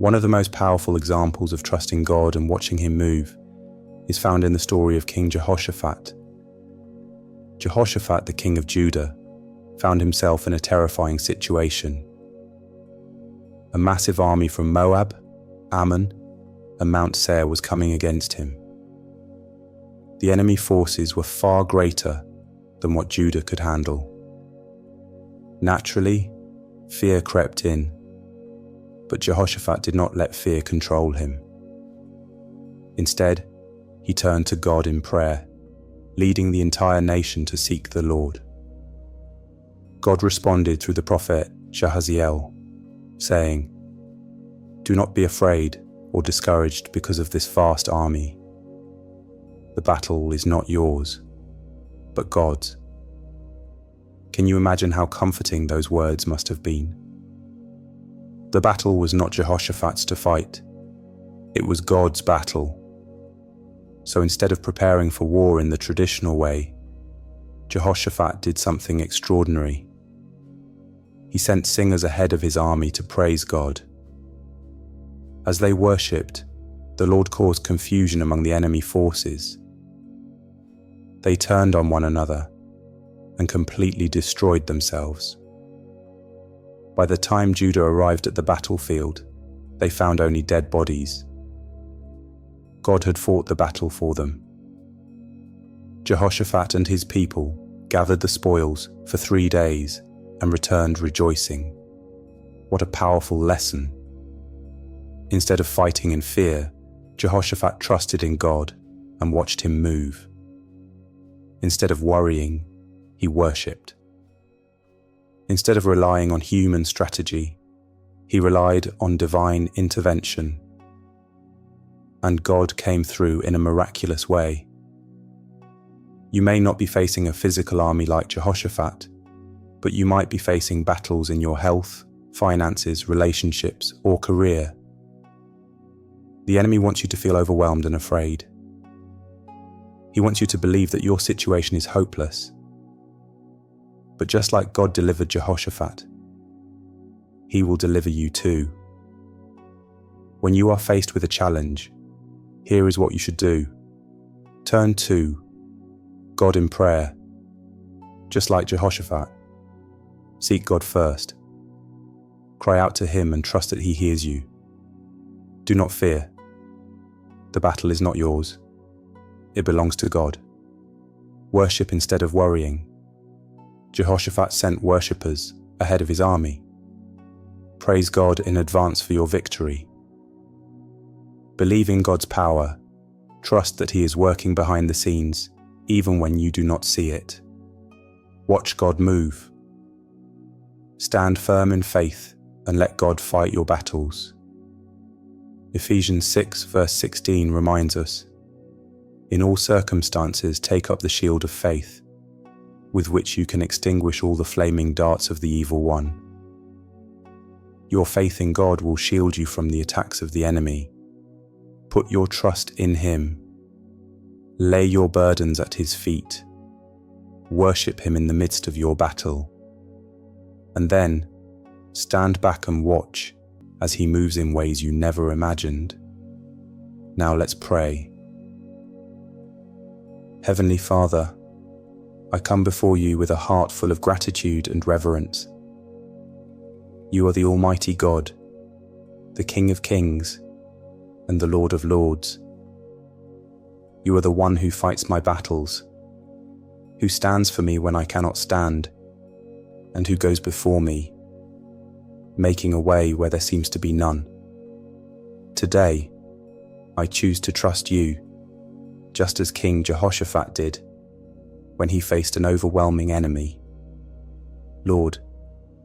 One of the most powerful examples of trusting God and watching Him move is found in the story of King Jehoshaphat. Jehoshaphat, the king of Judah, found himself in a terrifying situation. A massive army from Moab, Ammon, and Mount Seir was coming against him. The enemy forces were far greater than what Judah could handle. Naturally, fear crept in, but Jehoshaphat did not let fear control him. Instead, he turned to God in prayer, leading the entire nation to seek the Lord. God responded through the prophet Jahaziel, saying, "Do not be afraid or discouraged because of this vast army. The battle is not yours, but God's." Can you imagine how comforting those words must have been? The battle was not Jehoshaphat's to fight. It was God's battle. So instead of preparing for war in the traditional way, Jehoshaphat did something extraordinary. He sent singers ahead of his army to praise God. As they worshipped, the Lord caused confusion among the enemy forces. They turned on one another and completely destroyed themselves. By the time Judah arrived at the battlefield, they found only dead bodies. God had fought the battle for them. Jehoshaphat and his people gathered the spoils for 3 days and returned rejoicing. What a powerful lesson. Instead of fighting in fear, Jehoshaphat trusted in God and watched Him move. Instead of worrying, he worshipped. Instead of relying on human strategy, he relied on divine intervention. And God came through in a miraculous way. You may not be facing a physical army like Jehoshaphat, but you might be facing battles in your health, finances, relationships, or career. The enemy wants you to feel overwhelmed and afraid. He wants you to believe that your situation is hopeless. But just like God delivered Jehoshaphat, He will deliver you too. When you are faced with a challenge, here is what you should do. Turn to God in prayer. Just like Jehoshaphat, seek God first. Cry out to Him and trust that He hears you. Do not fear. The battle is not yours. It belongs to God. Worship instead of worrying. Jehoshaphat sent worshippers ahead of his army. Praise God in advance for your victory. Believe in God's power. Trust that He is working behind the scenes, even when you do not see it. Watch God move. Stand firm in faith and let God fight your battles. Ephesians 6 verse 16 reminds us, "In all circumstances take up the shield of faith, with which you can extinguish all the flaming darts of the evil one." Your faith in God will shield you from the attacks of the enemy. Put your trust in Him. Lay your burdens at His feet. Worship Him in the midst of your battle. And then, stand back and watch as He moves in ways you never imagined. Now let's pray. Heavenly Father, I come before you with a heart full of gratitude and reverence. You are the Almighty God, the King of Kings, and the Lord of Lords. You are the one who fights my battles, who stands for me when I cannot stand, and who goes before me, making a way where there seems to be none. Today, I choose to trust you, just as King Jehoshaphat did when he faced an overwhelming enemy. Lord,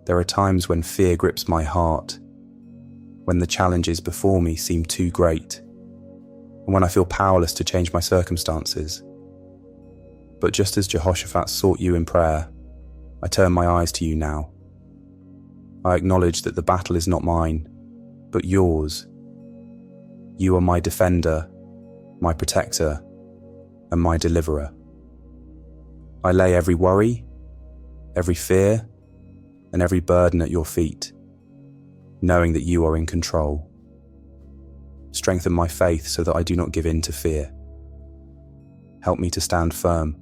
there are times when fear grips my heart, when the challenges before me seem too great, and when I feel powerless to change my circumstances. But just as Jehoshaphat sought you in prayer, I turn my eyes to you now. I acknowledge that the battle is not mine, but yours. You are my defender, my protector, and my deliverer. I lay every worry, every fear, and every burden at your feet, knowing that you are in control. Strengthen my faith so that I do not give in to fear. Help me to stand firm,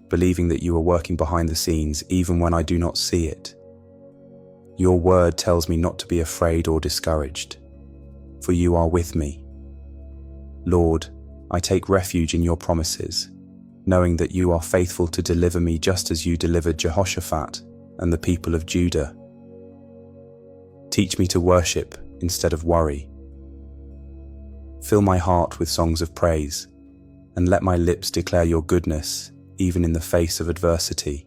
believing that you are working behind the scenes even when I do not see it. Your word tells me not to be afraid or discouraged, for you are with me. Lord, I take refuge in your promises, knowing that you are faithful to deliver me just as you delivered Jehoshaphat and the people of Judah. Teach me to worship instead of worry. Fill my heart with songs of praise, and let my lips declare your goodness even in the face of adversity.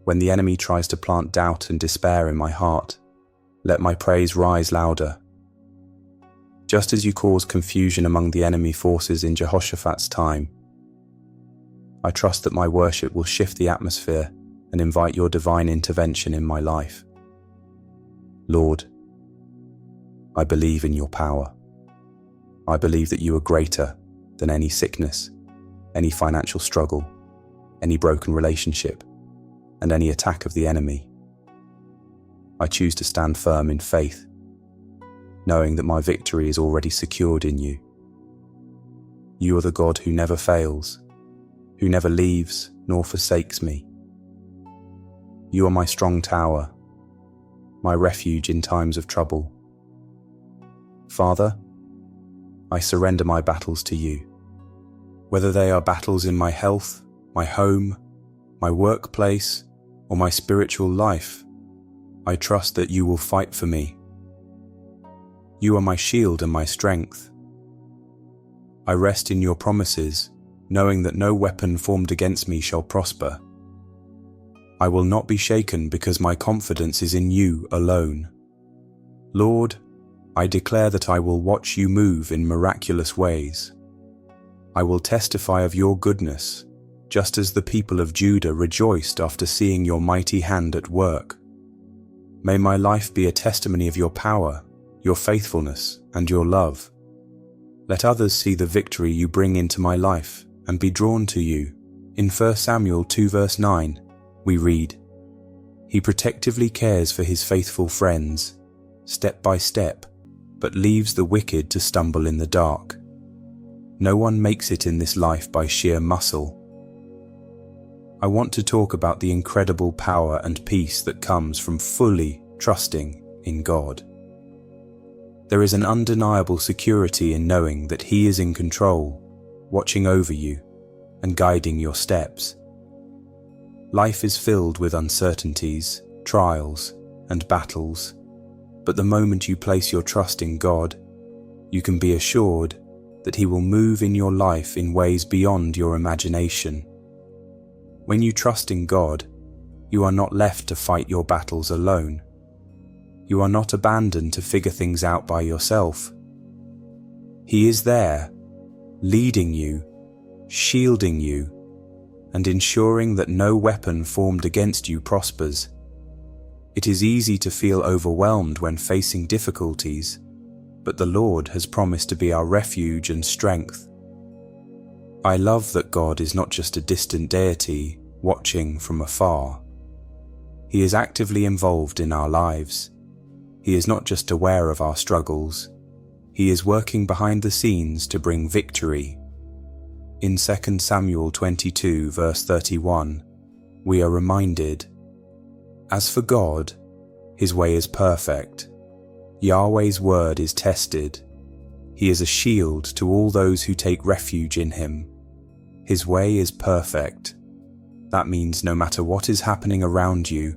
When the enemy tries to plant doubt and despair in my heart, let my praise rise louder. Just as you caused confusion among the enemy forces in Jehoshaphat's time, I trust that my worship will shift the atmosphere and invite your divine intervention in my life. Lord, I believe in your power. I believe that you are greater than any sickness, any financial struggle, any broken relationship, and any attack of the enemy. I choose to stand firm in faith, knowing that my victory is already secured in you. You are the God who never fails, who never leaves nor forsakes me. You are my strong tower, my refuge in times of trouble. Father, I surrender my battles to you. Whether they are battles in my health, my home, my workplace, or my spiritual life, I trust that you will fight for me. You are my shield and my strength. I rest in your promises, knowing that no weapon formed against me shall prosper. I will not be shaken because my confidence is in you alone. Lord, I declare that I will watch you move in miraculous ways. I will testify of your goodness, just as the people of Judah rejoiced after seeing your mighty hand at work. May my life be a testimony of your power, your faithfulness, and your love. Let others see the victory you bring into my life and be drawn to you. In 1 Samuel 2 verse 9, we read, "He protectively cares for his faithful friends, step by step, but leaves the wicked to stumble in the dark." No one makes it in this life by sheer muscle. I want to talk about the incredible power and peace that comes from fully trusting in God. There is an undeniable security in knowing that He is in control, watching over you, and guiding your steps. Life is filled with uncertainties, trials, and battles, but the moment you place your trust in God, you can be assured that He will move in your life in ways beyond your imagination. When you trust in God, you are not left to fight your battles alone. You are not abandoned to figure things out by yourself. He is there, leading you, shielding you, and ensuring that no weapon formed against you prospers. It is easy to feel overwhelmed when facing difficulties, but the Lord has promised to be our refuge and strength. I love that God is not just a distant deity watching from afar. He is actively involved in our lives. He is not just aware of our struggles. He is working behind the scenes to bring victory. In 2 Samuel 22 verse 31, we are reminded, "As for God, His way is perfect. Yahweh's word is tested. He is a shield to all those who take refuge in Him. His way is perfect." That means no matter what is happening around you,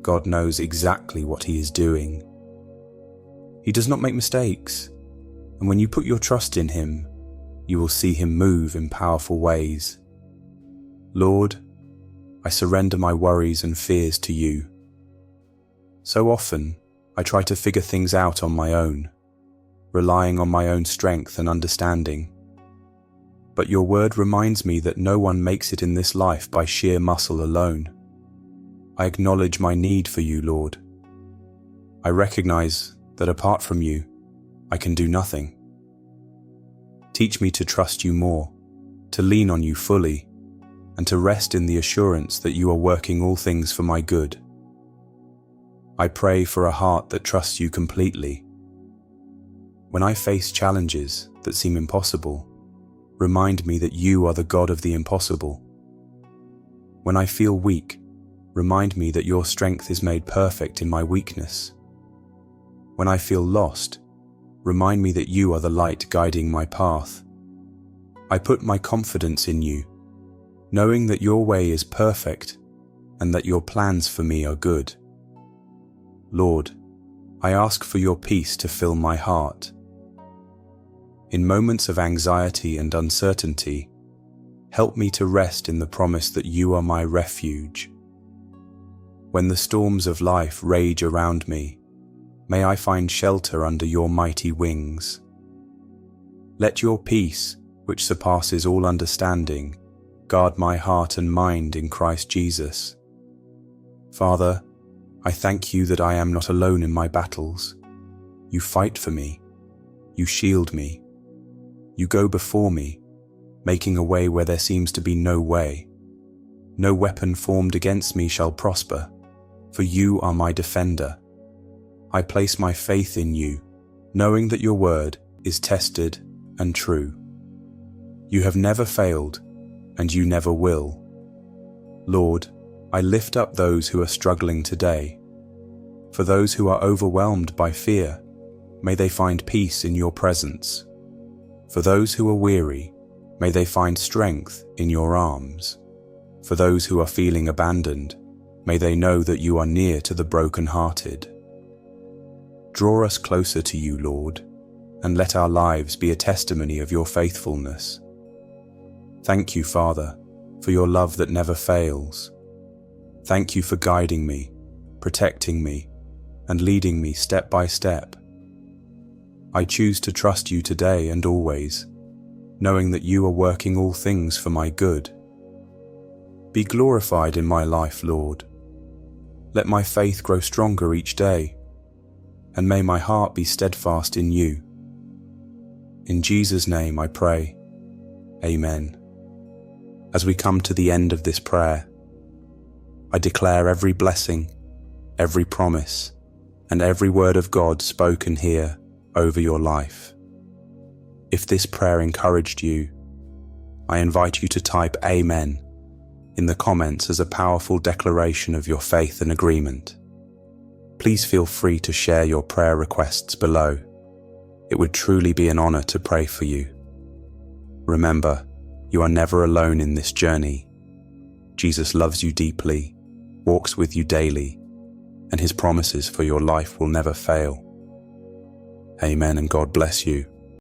God knows exactly what He is doing. He does not make mistakes, and when you put your trust in Him, you will see Him move in powerful ways. Lord, I surrender my worries and fears to you. So often, I try to figure things out on my own, relying on my own strength and understanding. But your word reminds me that no one makes it in this life by sheer muscle alone. I acknowledge my need for you, Lord. I recognize that apart from you, I can do nothing. Teach me to trust you more, to lean on you fully, and to rest in the assurance that you are working all things for my good. I pray for a heart that trusts you completely. When I face challenges that seem impossible, remind me that you are the God of the impossible. When I feel weak, remind me that your strength is made perfect in my weakness. When I feel lost, remind me that you are the light guiding my path. I put my confidence in you, knowing that your way is perfect and that your plans for me are good. Lord, I ask for your peace to fill my heart. In moments of anxiety and uncertainty, help me to rest in the promise that you are my refuge. When the storms of life rage around me, may I find shelter under your mighty wings. Let your peace, which surpasses all understanding, guard my heart and mind in Christ Jesus. Father, I thank you that I am not alone in my battles. You fight for me. You shield me. You go before me, making a way where there seems to be no way. No weapon formed against me shall prosper, for you are my defender. I place my faith in you, knowing that your word is tested and true. You have never failed, and you never will. Lord, I lift up those who are struggling today. For those who are overwhelmed by fear, may they find peace in your presence. For those who are weary, may they find strength in your arms. For those who are feeling abandoned, may they know that you are near to the broken-hearted. Draw us closer to you, Lord, and let our lives be a testimony of your faithfulness. Thank you, Father, for your love that never fails. Thank you for guiding me, protecting me, and leading me step by step. I choose to trust you today and always, knowing that you are working all things for my good. Be glorified in my life, Lord. Let my faith grow stronger each day, and may my heart be steadfast in you. In Jesus' name I pray. Amen. As we come to the end of this prayer, I declare every blessing, every promise, and every word of God spoken here over your life. If this prayer encouraged you, I invite you to type Amen in the comments as a powerful declaration of your faith and agreement. Please feel free to share your prayer requests below. It would truly be an honor to pray for you. Remember, you are never alone in this journey. Jesus loves you deeply, walks with you daily, and his promises for your life will never fail. Amen, and God bless you.